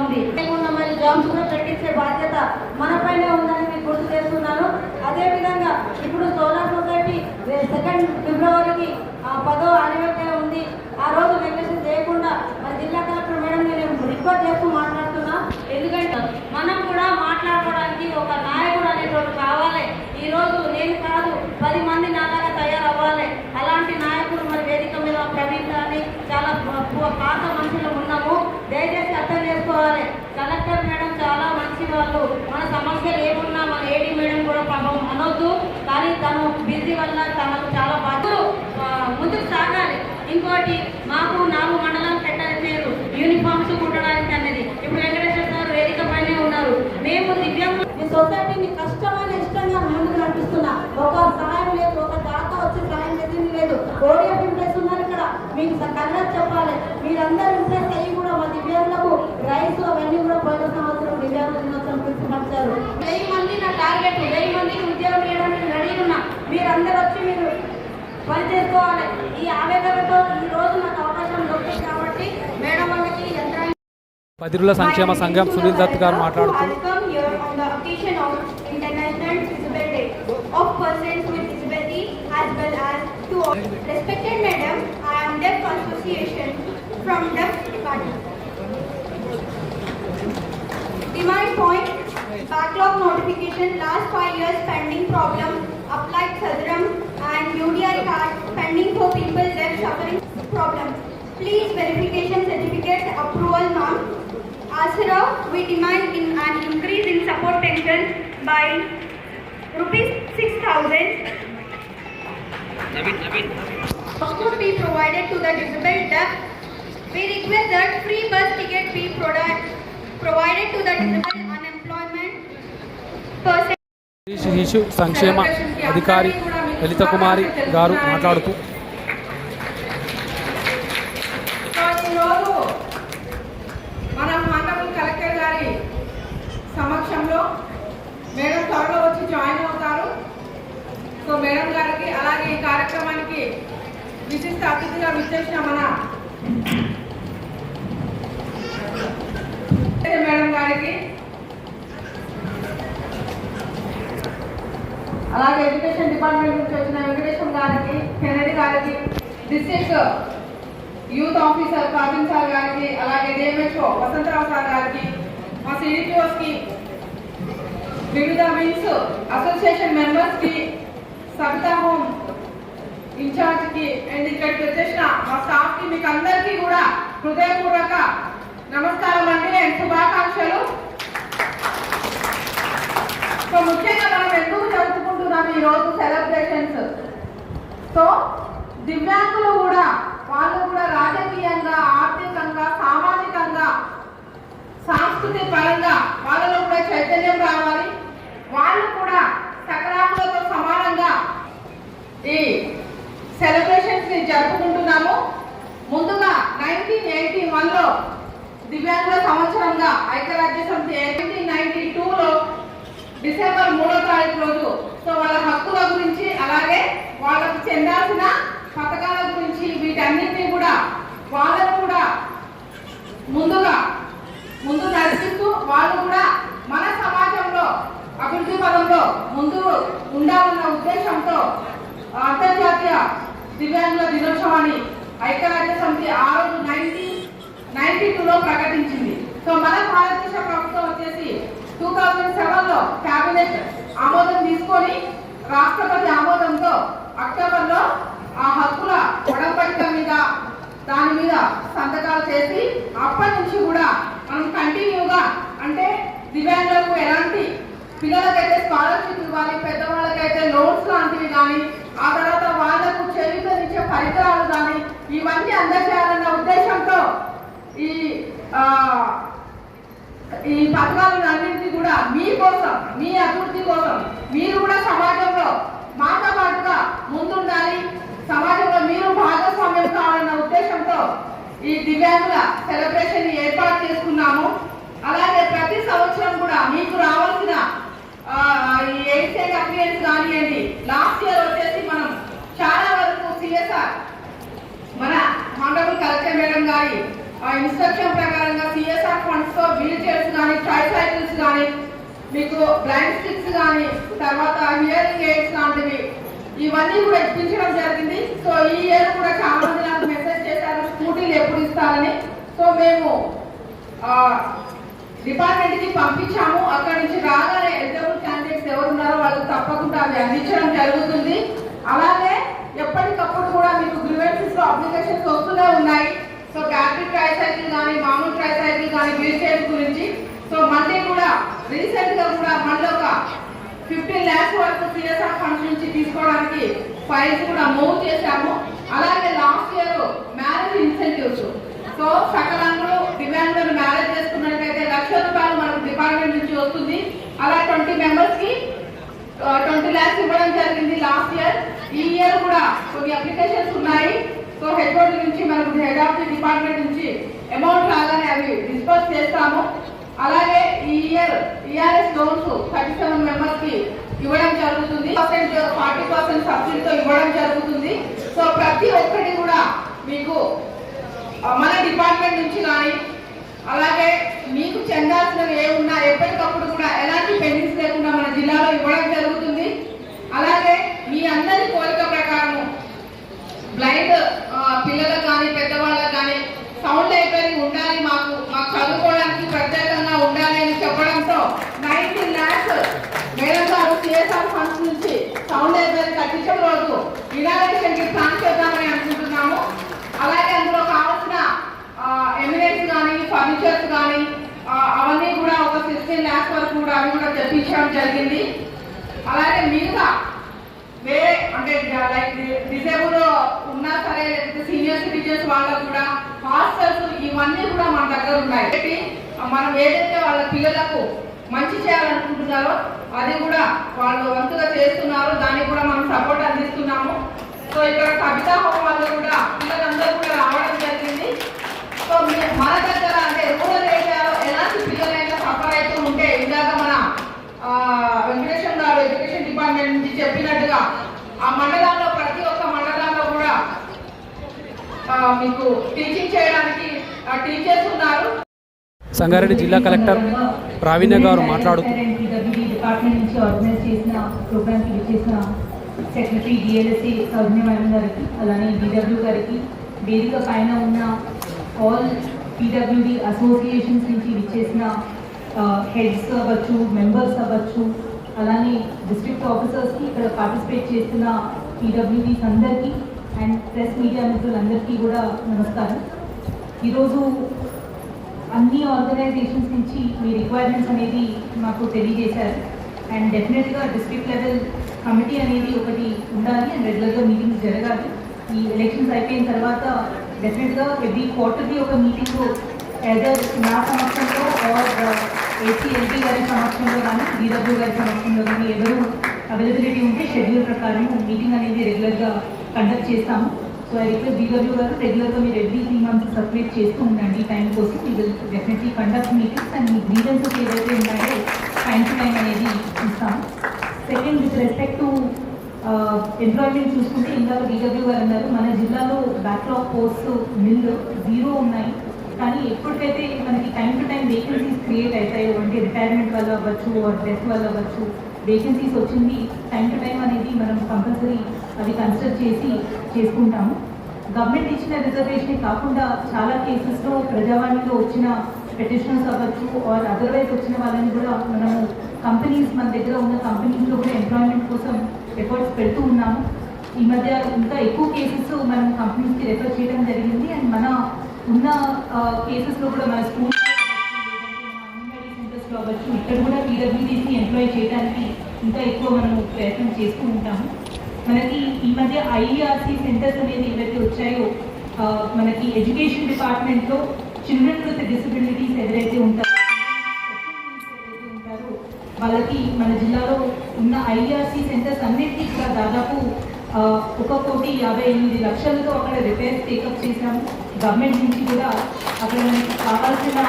ఉంది. లేకుండా మరి జాబ్స్ కూడా పెట్టించే బాధ్యత మనపైనే ఉందని మీకు గుర్తు చేస్తున్నాను. అదేవిధంగా ఇప్పుడు సోలార్ సొసైటీ 2 ఫిబ్రవరికి 10వ యానివర్సరీ ఉంది. ఆ రోజు నెగ్లెక్షన్ చేయకుండా మరి జిల్లా కలెక్టర్ మేడం నేను రిక్వెస్ట్ చేస్తూ మాట్లాడుతున్నా. ఎందుకంటే మనం కూడా మాట్లాడుకోవడానికి ఒక నాయకుడు అనేటువంటి కావాలి. ఈరోజు నేను కాదు 10 మంది నాలాగా తయారవ్వాలి. అలాంటి నాయకుడు మరి వేదిక మీద ప్రవీణ్ అని చాలా పాత మనుషులు ఉన్నాము. దయచేసి అర్థం చేసుకోవాలి. కలెక్టర్ మేడం చాలా మంచి వాళ్ళు. మన సమస్యలు ఏమున్నా మన ఏడీ మేడం కూడా పాపం అనొద్దు. కానీ తను బిజీ వల్ల తనకు చాలా బాధ్యతలు ముందుకు సాగాలి. ఇంకోటి మాకు 4 మండలం పెట్టారు యూనిఫామ్స్ కుట్టడానికి అనేది. ఇప్పుడు వెంకటేశ్వర గారు వేదిక పైనే ఉన్నారు. మేము దివ్యాంగ ఈ సొసైటీని కష్టమైన ఇష్టంగా ముందుకు నడిపిస్తున్నా. ఒక సహాయం లేదు, ఒక దాత వచ్చి సహాయం చేసింది లేదు. ఓడిఎఫ్ ఇంప్రెస్ ఉన్నారు ఇక్కడ. మీకు కళ్ళకి చెప్పాలి. మీరందరూ ఇంప్రెస్ అయ్యి కూడా మా దివ్యాంగులకు రైస్ అవన్నీ కూడా పోయిన సంవత్సరం దివ్యాంగ దినోత్సవం తీసుకొచ్చారు. 1000 మంది నా టార్గెట్. 1000 మందికి ఉద్యోగం చేయడానికి రెడీ ఉన్నా. మీరందరూ వచ్చి మీరు పని చేసుకోవాలి. ఈ ఆవేదనతో ఈ రోజు నాకు అవకాశం దొరికింది కాబట్టి మేడం వాళ్ళకి యంత్రాంగ పదిరుల సంక్షేమ సంఘం సునీల్ దత్ గారు మాట్లాడుతూ Respected Madam, I am Deaf Association from Deaf Department. Demand point, backlog notification, last 5 years pending problem, applied Sadram and UDI card pending for people deaf suffering problem. Please verification certificate approval ma'am. Asra, we demand an increase in support pension by rupees 6,000. Could be provided to the disabled deaf. We request that free bus ticket be provided to the disabled unemployment person. శిశు సంక్షేమ అధికారి లలిత కుమారి గారు మాట్లాడుతూ ఈరోజు మన honourable collector గారి సమక్షంలో madam త్వరలో వచ్చి జాయిన్ అవుతారు. సో మేడం గారికి అలాగే ఈ కార్యక్రమానికి విశిష్ట అతిథిగా విచ్చేసిన మన మేడం గారికి అలాగే ఎడ్యుకేషన్ డిపార్ట్మెంట్ నుంచి వచ్చిన వెంకటేశ్వర గారికి, కెనడి గారికి, డిస్ట్రిక్ట్ యూత్ ఆఫీసర్ కాజిన్ సార్ గారికి, అలాగే డిఎంహెచ్ఓ వసంతరావు సార్ గారికి, మా సిడిపిఓస్కి, వివిధ వింగ్స్ అసోసియేషన్ మెంబర్స్కి, సబితా హోమ్ ఇన్ఛార్జ్కి అండ్ ఇక్కడికి వచ్చేసిన మా స్టాఫ్కి మీకు అందరికీ కూడా హృదయపూర్వక నమస్కారం అండి అండ్ శుభాకాంక్షలు. సో ముఖ్యంగా మనం ఎందుకు జరుపుకుంటున్నాం ఈరోజు సెలబ్రేషన్స్? సో దివ్యాంగులు కూడా వాళ్ళు కూడా రాజకీయంగా, ఆర్థికంగా, సామాజికంగా, సాంస్కృతిక పరంగా వాళ్ళలో కూడా చైతన్యం రావాలి. వాళ్ళు కూడా సకలాంగులతో సమానంగా ఈ సెలబ్రేషన్స్ ని జరుపుకుంటున్నాము. ముందుగా 1981లో దివ్యాంగుల సంవత్సరంగా ఐక్యరాజ్య సమితి 1992లో డిసెంబర్ 3వ తారీఖు రోజు సో వాళ్ళ హక్కుల గురించి అలాగే వాళ్ళకు చెందాల్సిన పథకాల గురించి వీటన్నిటినీ కూడా వాళ్ళను కూడా ముందు నడిపిస్తూ వాళ్ళు కూడా మన సమాజంలో అభివృద్ధి పదంలో ముందు ఉండాలన్న ఉద్దేశంతో అంతర్జాతీయ దివ్యాంగుల దినోత్సవాన్ని ఐక్యరాజ్య సమితి ఆ రోజు 1992లో ప్రకటించింది. సో మన భారతదేశ ప్రభుత్వం వచ్చేసి 2007లో కేబినెట్ ఆమోదం తీసుకొని రాష్ట్రపతి ఆమోదంతో అక్టోబర్లో ఆ హక్కుల ఒడంబడిక మీద దాని మీద సంతకాలు చేసి అప్పటి నుంచి కూడా మనం కంటిన్యూగా అంటే దివ్యాంగులకు ఎలాంటి పిల్లలకైతే స్కాలర్షిప్ ఇవ్వాలి, పెద్దవాళ్ళకైతే లోన్స్ లాంటివి కానీ, ఆ తర్వాత వాళ్లకు చేయూతనిచ్చే పరికరాలు కానీ ఇవన్నీ అందజేయాలన్న ఉద్దేశంతో ఈ పథకాలను అన్నింటినీ కూడా మీకోసం, మీ అభివృద్ధి కోసం మీరు కూడా సమాజంలో మాతో పాటుగా ముందుండాలి, సమాజంలో మీరు భాగస్వామ్యం కావాలన్న ఉద్దేశంతో ఈ దివ్యాంగుల సెలబ్రేషన్ ఏర్పాటు చేసుకున్నాము. అలాగే ప్రతి సంవత్సరం కూడా మీకు రావాల్సిన ఈ ఎయిడ్స్ అప్లియన్స్ కానివ్వండి, లాస్ట్ ఇయర్ వచ్చేసి మనం చాలా వరకు సిఎస్ఆర్ మన హానరబుల్ కలెక్టర్ మేడం గారి ఇన్స్ట్రక్షన్ ప్రకారంగా సిఎస్ఆర్ ఫండ్స్ తో బిల్డ్ కానీ, మీకు బ్లైండ్ స్టిక్స్ కానీ, తర్వాత హియరింగ్ ఎయిడ్స్ లాంటివి ఇవన్నీ కూడా ఇప్పించడం జరిగింది. సో ఈ ఇయర్ కూడా చాలా మంది నాకు మెసేజ్ చేశారు స్కూటీలు ఎప్పుడు ఇస్తారని. సో మేము డిపార్ట్మెంట్ కి పంపించాము. అక్కడి నుంచి రాగానే ఎలిజిబుల్ క్యాండిడేట్స్ ఎవరు ఉన్నారో వాళ్ళకి తప్పకుండా అవి అందించడం జరుగుతుంది. అలాగే ఎప్పటికప్పుడు కూడా మీకు గ్రీవెన్సెస్ లో అప్లికేషన్స్ వస్తూనే ఉన్నాయి. సో బ్యాటరీ ట్రైసైకిల్ కానీ, మామూలు ట్రైసైకిల్ కానీ, వీల్ గురించి. సో మళ్ళీ కూడా రీసెంట్ గా కూడా మళ్ళీ ఒక 15 lakhs వరకు సిఎస్ఆర్ ఫండ్స్ నుంచి తీసుకోవడానికి ఫైల్స్ కూడా మూవ్ చేశాము. అలాగే last year marriage incentives, so సకలంలో దివ్యాంగులను మ్యారేజ్ చేసుకున్నట్లయితే ₹1,00,000 మనకు డిపార్ట్మెంట్ నుంచి వస్తుంది. అలా 20 members కి 20 lakhs ఇవ్వడం జరిగింది లాస్ట్ ఇయర్. ఈ ఇయర్ కూడా కొన్ని అప్లికేషన్స్ ఉన్నాయి. సో హెచ్ఓడి నుంచి మనకు హెడ్ ఆఫ్ ది డిపార్ట్మెంట్ నుంచి అమౌంట్ రాగానే అవి డిస్పర్స్ చేస్తాము. అలాగే ఈ ఇయర్ ఈఆర్ఎస్ లోన్స్ 37 members కి ఇవ్వడం జరుగుతుంది. 40% సబ్సిడీతో ఇవ్వడం జరుగుతుంది. సో ప్రతి ఒక్కటి కూడా మీకు మన డిపార్ట్మెంట్ నుంచి కానీ, అలాగే మీకు చెందాల్సినవి ఏమున్నా ఎప్పటికప్పుడు కూడా ఎలాంటి పెండింగ్స్ లేకుండా మన జిల్లాలో ఇవ్వడం జరుగుతుంది. అలాగే మీ అందరి కోరిక ప్రకారము బ్లైండ్ పిల్లలకు కానీ, పెద్దవాళ్ళకు కానీ సౌండ్ లైబ్రరీ ఉండాలి, మాకు చదువుకోవడానికి ప్రత్యేకంగా ఉండాలి అని చెప్పడంతో 19 lakhs మేడం గారు సిఎస్ఆర్ ఫండ్స్ నుంచి సౌండ్ లైబ్రరీ కట్టించడం రోజు ఇనాగ్రేషన్ కి ప్లాన్ చేద్దామని అనుకుంటున్నాము. అలాగే అందులో కావాల్సిన ఎమినెంట్స్ కానీ, ఫర్నిచర్స్ కానీ అవన్నీ కూడా ఒక 16 lakhs వరకు కూడా అవి కూడా తెప్పించడం జరిగింది. అలాగే మిగతా వేరే అంటే లైక్ డిసేబుల్ ఉన్నా సరే, లేకపోతే సీనియర్ సిటిజన్స్ వాళ్ళకు కూడా హాస్టల్స్ ఇవన్నీ కూడా మన దగ్గర ఉన్నాయి. మనం ఏదైతే వాళ్ళ పిల్లలకు మంచి చేయాలనుకుంటున్నారో అది కూడా వాళ్ళు వంతుగా చేస్తున్నారు. దానికి కూడా మనం సపోర్ట్ అందిస్తున్నాము. సో ఇక్కడ కవితా హోమ్ వాళ్ళు కూడా పిల్లలందరూ కూడా రావడం జరిగింది. సో మన దగ్గర అంటే రూరల్ ఏరియాలో ఎలాంటి పిల్లలైనా సఫర్ అవుతూ ఉంటే ఇందాక మన వెంకటేశ్వర గారు ఎడ్యుకేషన్ డిపార్ట్మెంట్ నుంచి చెప్పినట్టుగా ఆ మండలంలో ప్రతి ఒక్క మండలంలో కూడా మీకు టీచింగ్ చేయడానికి టీచర్స్ ఉన్నారు. సంగారెడ్డి జిల్లా కలెక్టర్ ప్రావీణ్య గారు మాట్లాడుతూ డిపార్ట్మెంట్ నుంచి ఆర్గనైజ్ చేసిన ప్రోగ్రామ్కి విచ్చేసిన సెక్రటరీ డిఎల్ఎస్సి సౌజన్య మేడం గారికి, అలానే డిడబ్ల్యూ గారికి, వేదిక పైన ఉన్న ఆల్ పీడబ్ల్యూడి అసోసియేషన్స్ నుంచి విచ్చేసిన హెడ్స్ అవ్వచ్చు, మెంబర్స్ అవ్వచ్చు, అలానే డిస్ట్రిక్ట్ ఆఫీసర్స్కి, ఇక్కడ పార్టిసిపేట్ చేస్తున్న పీడబ్ల్యూడీస్ అందరికీ అండ్ ప్రెస్ మీడియా మిత్రులందరికీ కూడా నమస్కారం. ఈరోజు అన్ని ఆర్గనైజేషన్స్ నుంచి మీ రిక్వైర్మెంట్స్ అనేది మాకు తెలియజేశారు. అండ్ డెఫినెట్గా డిస్ట్రిక్ట్ లెవెల్ కమిటీ అనేది ఒకటి ఉండాలి అండ్ రెగ్యులర్గా మీటింగ్స్ జరగాలి. ఈ ఎలక్షన్స్ అయిపోయిన తర్వాత డెఫినెట్గా ఎవ్రీ క్వార్టర్లీ ఒక మీటింగ్ ఎదర్ నా సమక్షంలో ఆర్ ఏసీఎల్టీ గారి సమక్షంలో కానీ, డిడబ్ల్యూ గారి సమక్షంలో కానీ ఎవరు అవైలబిలిటీ ఉంటే షెడ్యూల్ ప్రకారం మీటింగ్ అనేది రెగ్యులర్గా కండక్ట్ చేస్తాము. సో ఐ రిక్వెస్ట్ డిడబ్ల్యూ గారు రెగ్యులర్గా మీరు ఎవ్రీ 3 months సర్క్యులేట్ చేస్తూ ఉండండి. టైం కోసం we will definitely conduct meetings and me grievances ఏదైతే ఉన్నాయో టైం టు టైం అనేది ఇస్తాము. Second, with respect to employment చూసుకుంటే ఇందాక డిడబ్ల్యూ గారు అన్నారు మన జిల్లాలో బ్యాక్లాగ్ పోస్ట్ 0 ఉన్నాయి. కానీ ఎప్పటికైతే మనకి time to time vacancies create అవుతాయో, అంటే రిటైర్మెంట్ వల్ల అవ్వచ్చు, డెత్ వల్ల అవ్వచ్చు, వేకెన్సీస్ వచ్చింది టైం టు టైం అనేది మనం కంపల్సరీ అవి కన్సిడర్ చేసి చేసుకుంటాము. గవర్నమెంట్ ఇచ్చిన రిజర్వేషన్ కాకుండా చాలా కేసెస్లో ప్రజావాణిలో వచ్చిన పెటిషనర్స్ అవ్వచ్చు ఆర్ అదర్వైజ్ వచ్చిన వాళ్ళని కూడా మనము కంపెనీస్, మన దగ్గర ఉన్న కంపెనీస్లో కూడా ఎంప్లాయ్మెంట్ కోసం ఎఫర్ట్స్ పెడుతూ ఉన్నాము. ఈ మధ్య ఇంకా ఎక్కువ కేసెస్ మనం కంపెనీస్కి రెఫర్ చేయడం జరిగింది. అండ్ మన ఉన్న కేసెస్లో కూడా మన స్కూల్ అంగన్వాడీ సెంటర్స్లో అవ్వచ్చు, ఇక్కడ కూడా పీడబ్ల్యూడీసీ ఎంప్లాయ్ చేయడానికి ఇంకా ఎక్కువ మనము ప్రయత్నం చేస్తూ ఉంటాము. మనకి ఈ మధ్య ఐఈఆర్సీ సెంటర్స్ అనేది ఏవైతే వచ్చాయో మనకి ఎడ్యుకేషన్ డిపార్ట్మెంట్లో చిల్డ్రన్ విత్ డిసబిలిటీస్ ఎవరైతే ఉంటారో వాళ్ళకి మన జిల్లాలో ఉన్న ఐఈఆర్సీ సెంటర్స్ అన్నిటికీ కూడా దాదాపు 1,58 లక్షలతో అక్కడ రిపేర్స్ టేకప్ చేశాము. గవర్నమెంట్ నుంచి కూడా అక్కడ మనకి కావాల్సిన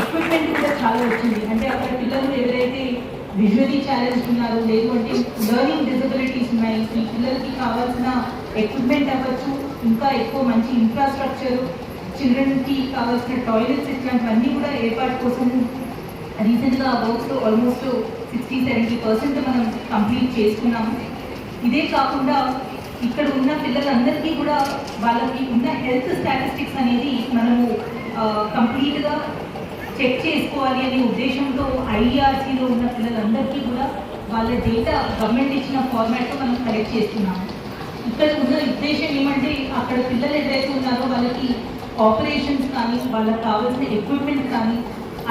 ఎక్విప్మెంట్ కూడా చాలా వచ్చింది. అంటే అక్కడ పిల్లలు ఎవరైతే విజువలీ ఛాలెంజ్ ఉన్నారు, లేదు అంటే లెర్నింగ్ డిజబిలిటీస్ ఉన్నాయి, ఈ పిల్లలకి కావాల్సిన ఎక్విప్మెంట్ అవ్వచ్చు, ఇంకా ఎక్కువ మంచి ఇన్ఫ్రాస్ట్రక్చర్, చిల్డ్రన్కి కావాల్సిన టాయిలెట్స్, ఇట్లాంటివన్నీ కూడా ఏర్పాటు కోసం రీసెంట్గా వర్క్స్లో ఆల్మోస్ట్ 60-70% మనం కంప్లీట్ చేసుకున్నాము. ఇదే కాకుండా ఇక్కడ ఉన్న పిల్లలందరికీ కూడా వాళ్ళకి ఉన్న హెల్త్ స్టాటిస్టిక్స్ అనేది మనము కంప్లీట్గా చెక్ చేసుకోవాలి అనే ఉద్దేశంతో ఐఆర్సీలో ఉన్న పిల్లలందరికీ కూడా వాళ్ళ డేటా గవర్నమెంట్ ఇచ్చిన ఫార్మాట్లో మనం కలెక్ట్ చేస్తున్నాము. ఇక్కడ ఉన్న ఉద్దేశం ఏమంటే అక్కడ పిల్లలు ఎవరైతే ఉన్నారో వాళ్ళకి ఆపరేషన్స్ కానీ వాళ్ళకి కావాల్సిన ఎక్విప్మెంట్ కానీ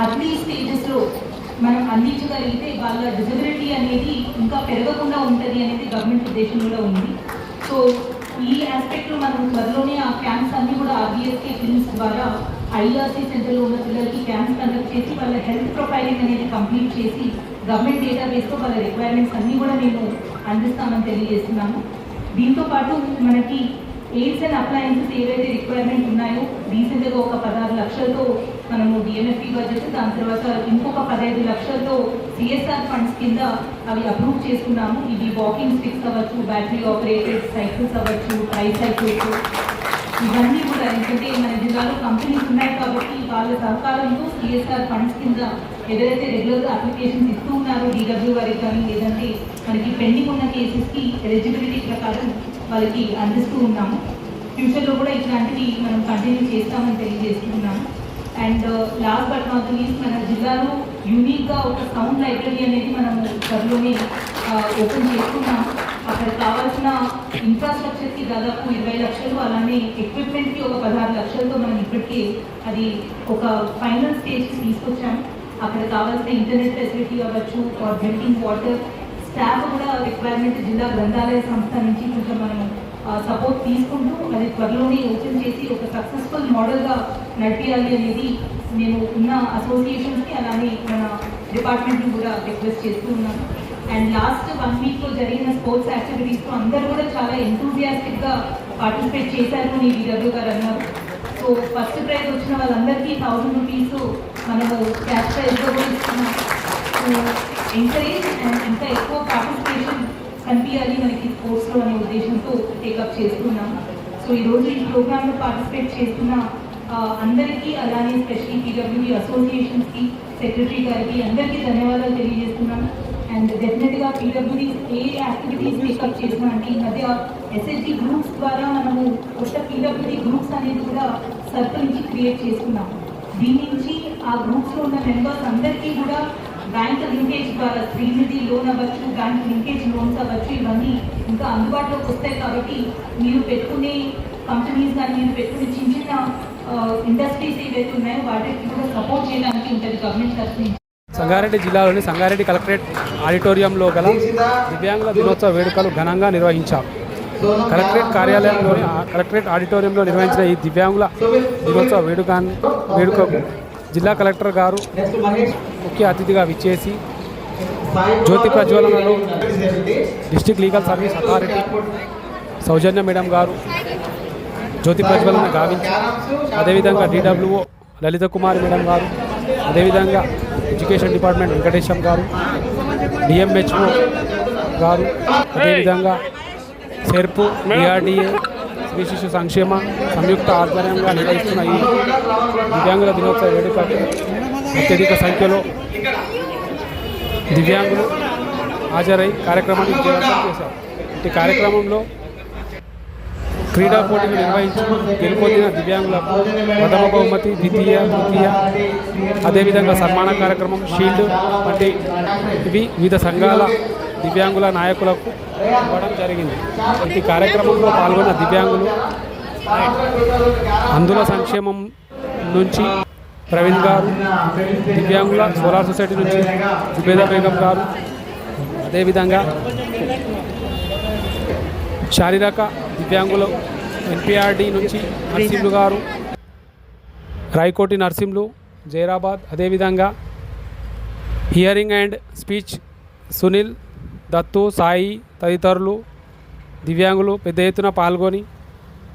అర్లీ స్టేజెస్లో మనం అందించగలిగితే వాళ్ళ డిజబిలిటీ అనేది ఇంకా పెరగకుండా ఉంటుంది అనేది గవర్నమెంట్ ఉద్దేశం కూడా ఉంది. సో ఈ ఆస్పెక్ట్లో మనం త్వరలోనే ఆ క్యాంప్స్ అన్నీ కూడా ఆర్బీఎస్కే టీమ్స్ ద్వారా ఐఆర్సీ సెంటర్లో ఉన్న పిల్లలకి క్యాంప్స్ కండక్ట్ చేసి వాళ్ళ హెల్త్ ప్రొఫైలింగ్ అనేది కంప్లీట్ చేసి గవర్నమెంట్ డేటాబేస్లో వాళ్ళ రిక్వైర్మెంట్స్ అన్నీ కూడా మేము అందిస్తామని తెలియజేస్తున్నాము. దీంతో పాటు మనకి ఎయిడ్స్ అండ్ అప్లయన్సెస్ ఏవైతే రిక్వైర్మెంట్ ఉన్నాయో రీసెంట్గా ఒక 16 లక్షలతో మనము డిఎంఎఫ్పి బడ్జెట్, దాని తర్వాత ఇంకొక 15 లక్షలతో సిఎస్ఆర్ ఫండ్స్ కింద అవి అప్రూవ్ చేసుకున్నాము. ఇవి వాకింగ్ స్టిక్స్ అవ్వచ్చు, బ్యాటరీ ఆపరేటెడ్ సైకిల్స్ అవ్వచ్చు, ట్రైసైకిల్స్, ఇవన్నీ కూడా ఎందుకంటే మన జిల్లాలో కంపెనీస్ ఉన్నాయి కాబట్టి వాళ్ళ సహకారంతో సిఎస్ఆర్ ఫండ్స్ కింద ఎవరైతే రెగ్యులర్గా అప్లికేషన్స్ ఇస్తూ ఉన్నారో డీడబ్ల్యూ వారికి కానీ లేదంటే మనకి పెండింగ్ ఉన్న కేసెస్కి ఎలిజిబిలిటీ ప్రకారం వాళ్ళకి అందిస్తూ ఉన్నాము. ఫ్యూచర్లో కూడా ఇట్లాంటివి మనం కంటిన్యూ చేస్తామని తెలియజేస్తున్నాము. And last but not least మన జిల్లాలో యూనిక్గా ఒక సౌండ్ లైబ్రరీ అనేది మనము త్వరలోనే ఓపెన్ చేస్తున్నాము. అక్కడ కావాల్సిన ఇన్ఫ్రాస్ట్రక్చర్కి దాదాపు 20 లక్షలు, అలానే ఎక్విప్మెంట్కి ఒక 16 లక్షలతో మనం ఇప్పటికే అది ఒక ఫైనల్ స్టేజ్కి తీసుకొచ్చాము. అక్కడ కావాల్సిన ఇంటర్నెట్ ఫెసిలిటీ అవ్వచ్చు, డ్రింకింగ్ వాటర్, స్టాఫ్ కూడా రిక్వైర్మెంట్ జిల్లా గ్రంథాలయ సంస్థ నుంచి కొంచెం మనం సపోర్ట్ తీసుకుంటూ అది త్వరలోనే ఓపెన్ చేసి ఒక సక్సెస్ఫుల్ మోడల్గా నడిపించాలి అనేది నేను ఉన్న అసోసియేషన్స్కి అలానే మన డిపార్ట్మెంట్ని కూడా రిక్వెస్ట్ చేస్తూ ఉన్నాను. అండ్ లాస్ట్ 1 వీక్లో జరిగిన స్పోర్ట్స్ యాక్టివిటీస్లో అందరూ కూడా చాలా ఎంతూజియాస్టిక్గా పార్టిసిపేట్ చేశారు అని డిడబ్ల్యూ గారు అన్నారు. సో ఫస్ట్ ప్రైజ్ వచ్చిన వాళ్ళందరికీ 1000 రూపీస్ మనము క్యాష్ ప్రైజ్గా కూడా ఇస్తున్నాం. సో ఎంకరేజ్ అండ్ ఇంకా ఎక్కువ పార్టిసిపేషన్ కనిపించాలి మనకి స్పోర్ట్స్లో అనే ఉద్దేశంతో టేకప్ చేస్తున్నాము. సో ఈరోజు ఈ ప్రోగ్రాంలో పార్టిసిపేట్ చేస్తున్న అందరికీ అలానే స్పెషల్లీ పీడబ్ల్యూడీ అసోసియేషన్స్కి, సెక్రటరీ గారికి అందరికీ ధన్యవాదాలు తెలియజేస్తున్నాను. అండ్ డెఫినెట్గా పీడబ్ల్యూడీ ఏ యాక్టివిటీస్ టేకప్ చేసినా అంటే ఈ మధ్య ఎస్ఎస్జి గ్రూప్స్ ద్వారా మనము కొత్త పీడబ్ల్యూడీ గ్రూప్స్ అనేది కూడా సర్కిల్ నుంచి క్రియేట్ చేసుకున్నాము. దీని నుంచి ఆ గ్రూప్స్లో ఉన్న మెంబర్స్ అందరికీ కూడా బ్యాంక్ లింకేజ్ ద్వారా శ్రీనిధి లోన్ అవ్వచ్చు, బ్యాంక్ లింకేజ్ లోన్స్ అవ్వచ్చు, ఇవన్నీ ఇంకా అందుబాటులోకి వస్తాయి. కాబట్టి మీరు పెట్టుకునే కంపెనీస్ కానీ మీరు పెట్టుకునే చిన్న చిన్న ఇండస్ట్రీస్ ఏవైతే ఉన్నాయో వాటికి కూడా సపోర్ట్ చేయడానికి ఉంటుంది గవర్నమెంట్ తరఫు నుంచి. సంగారెడ్డి జిల్లాలోని సంగారెడ్డి కలెక్టరేట్ ఆడిటోరియంలో గల దివ్యాంగుల దినోత్సవ వేడుకలు ఘనంగా నిర్వహించారు. కలెక్టరేట్ ఆడిటోరియంలో నిర్వహించిన ఈ దివ్యాంగుల దినోత్సవ వేడుకకు జిల్లా కలెక్టర్ గారు ముఖ్య అతిథిగా విచ్చేసి జ్యోతి ప్రజ్వలనలో డిస్ట్రిక్ట్ లీగల్ సర్వీస్ అథారిటీ సౌజన్య మేడం గారు జ్యోతి ప్రజ్వలన గావించి, అదేవిధంగా డిడబ్ల్యూఓ లలిత కుమారి మేడం గారు, అదేవిధంగా ఎడ్యుకేషన్ డిపార్ట్మెంట్ వెంకటేశం గారు, డిఎంహెచ్ఓ గారు, అదేవిధంగా సెర్పు, డిఆర్డిఏ, శ్రీ శిశు సంక్షేమ సంయుక్త ఆధ్వర్యంగా నిర్వహిస్తున్న ఈ దివ్యాంగుల దినోత్సవ వేడుకకు అత్యధిక సంఖ్యలో దివ్యాంగులు హాజరై కార్యక్రమాన్ని విజయవంతం చేశారు. ఈ కార్యక్రమంలో క్రీడా పోటీలు నిర్వహించి గెలుపొందిన దివ్యాంగులకు ప్రథమ బహుమతి, ద్వితీయ, తృతీయ, అదేవిధంగా సన్మాన కార్యక్రమం, షీల్డ్ వంటి ఇవి వివిధ సంఘాల దివ్యాంగుల నాయకులకు ఇవ్వడం జరిగింది. ఈ కార్యక్రమంలో పాల్గొన్న దివ్యాంగులు అందుల సంక్షేమం నుంచి ప్రవీణ్ గారు, దివ్యాంగుల సోలార్ సొసైటీ నుంచి జుబేదా బేగం గారు, అదేవిధంగా శారీరక దివ్యాంగులు ఎన్పిఆర్డి నుంచి నర్సింహులు గారు, రాయకోటి నర్సింహులు, జైరాబాద్, అదేవిధంగా hearing and speech Sunil, Dattu, Sai తదితరులు దివ్యాంగులు పెద్ద ఎత్తున పాల్గొని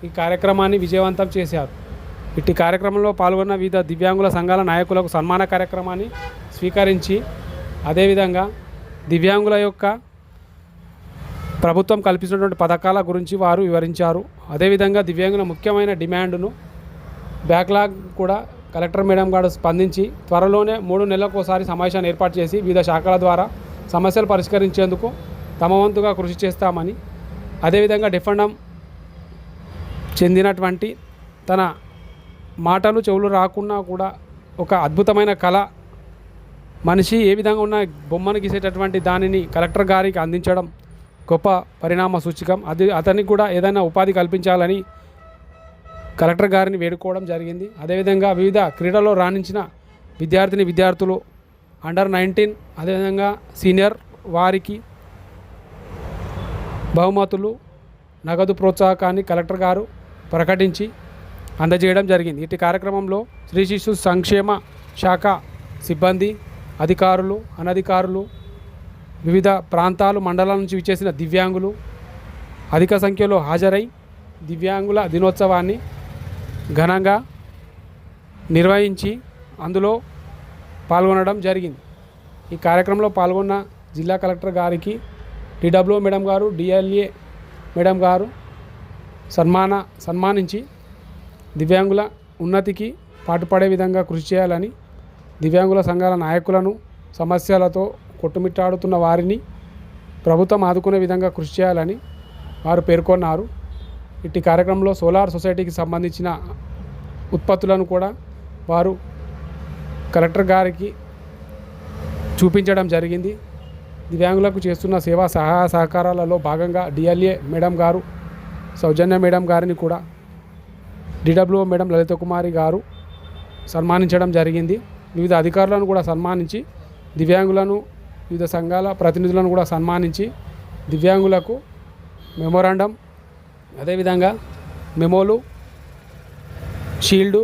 ఈ కార్యక్రమాన్ని విజయవంతం చేశారు. ఇట్టి కార్యక్రమంలో పాల్గొన్న వివిధ దివ్యాంగుల సంఘాల నాయకులకు సన్మాన కార్యక్రమాన్ని స్వీకరించి, అదేవిధంగా దివ్యాంగుల యొక్క ప్రభుత్వం కల్పిస్తున్నటువంటి పథకాల గురించి వారు వివరించారు. అదేవిధంగా దివ్యాంగుల ముఖ్యమైన డిమాండ్ను బ్యాక్లాగ్ కూడా కలెక్టర్ మేడం గారు స్పందించి త్వరలోనే 3 నెలలకోసారి సమావేశాన్ని ఏర్పాటు చేసి వివిధ శాఖల ద్వారా సమస్యలు పరిష్కరించేందుకు తమ వంతుగా కృషి చేస్తామని, అదేవిధంగా డిఫెండం చెందినటువంటి తన మాటలు చెవులు రాకున్నా కూడా ఒక అద్భుతమైన కళ, మనిషి ఏ విధంగా ఉన్న బొమ్మను గీసేటటువంటి దానిని కలెక్టర్ గారికి అందించడం గొప్ప పరిణామ సూచకం. అతనికి కూడా ఏదైనా ఉపాధి కల్పించాలని కలెక్టర్ గారిని వేడుకోవడం జరిగింది. అదేవిధంగా వివిధ క్రీడల్లో రాణించిన విద్యార్థులు అండర్-19 అదేవిధంగా సీనియర్ వారికి బహుమతులు, నగదు ప్రోత్సాహకాన్ని కలెక్టర్ గారు ప్రకటించి అందజేయడం జరిగింది. ఇటు కార్యక్రమంలో శ్రీ శిశు సంక్షేమ శాఖ సిబ్బంది, అధికారులు, అనధికారులు, వివిధ ప్రాంతాలు మండలాల నుంచి విచ్చేసిన దివ్యాంగులు అధిక సంఖ్యలో హాజరై దివ్యాంగుల దినోత్సవాన్ని ఘనంగా నిర్వహించి అందులో పాల్గొనడం జరిగింది. ఈ కార్యక్రమంలో పాల్గొన్న జిల్లా కలెక్టర్ గారికి డిడబ్ల్యూ మేడం గారు, డిఎల్ఏ మేడం గారు సన్మానించి దివ్యాంగుల ఉన్నతికి పాటుపడే విధంగా కృషి చేయాలని, దివ్యాంగుల సంఘాల నాయకులను సమస్యలతో కొట్టుమిట్టాడుతున్న వారిని ప్రభుత్వం ఆదుకునే విధంగా కృషి చేయాలని వారు పేర్కొన్నారు. ఇట్టి కార్యక్రమంలో సోలార్ సొసైటీకి సంబంధించిన ఉత్పత్తులను కూడా వారు కలెక్టర్ గారికి చూపించడం జరిగింది. దివ్యాంగులకు చేస్తున్న సేవా సహాయ సహకారాలలో భాగంగా డిఎల్ఏ మేడం గారు, సౌజన్య మేడం గారిని కూడా డిడబ్ల్యూ మేడం లలిత కుమారి గారు సన్మానించడం జరిగింది. వివిధ అధికారులను కూడా సన్మానించి, దివ్యాంగులను, వివిధ సంఘాల ప్రతినిధులను కూడా సన్మానించి దివ్యాంగులకు మెమోరాండం, అదేవిధంగా మెమోలు, షీల్డు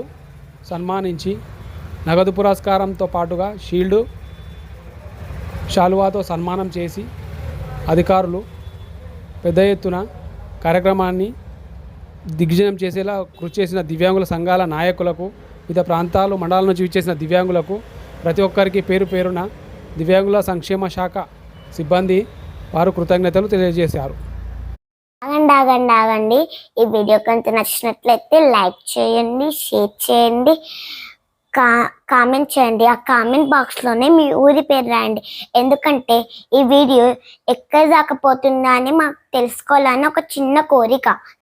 సన్మానించి నగదు పురస్కారంతో పాటుగా షీల్డు, శాలువాతో సన్మానం చేసి అధికారులు పెద్ద ఎత్తున కార్యక్రమాన్ని దిగ్విజయం చేసేలా కృషి చేసిన దివ్యాంగుల సంఘాల నాయకులకు, వివిధ ప్రాంతాలు మండలాల నుంచి విచ్చేసిన దివ్యాంగులకు ప్రతి ఒక్కరికి పేరు పేరున దివ్యాంగుల సంక్షేమ శాఖ సిబ్బంది వారు కృతజ్ఞతలు తెలియజేశారు. ఆగండి. ఈ వీడియో కనుక నచ్చినట్లయితే లైక్ చేయండి, షేర్ చేయండి, కామెంట్ చేయండి. ఆ కామెంట్ బాక్స్లోనే మీ ఊరి పేరు రాయండి. ఎందుకంటే ఈ వీడియో ఎక్కడ దాకపోతుందా అని మాకు తెలుసుకోవాలని ఒక చిన్న కోరిక.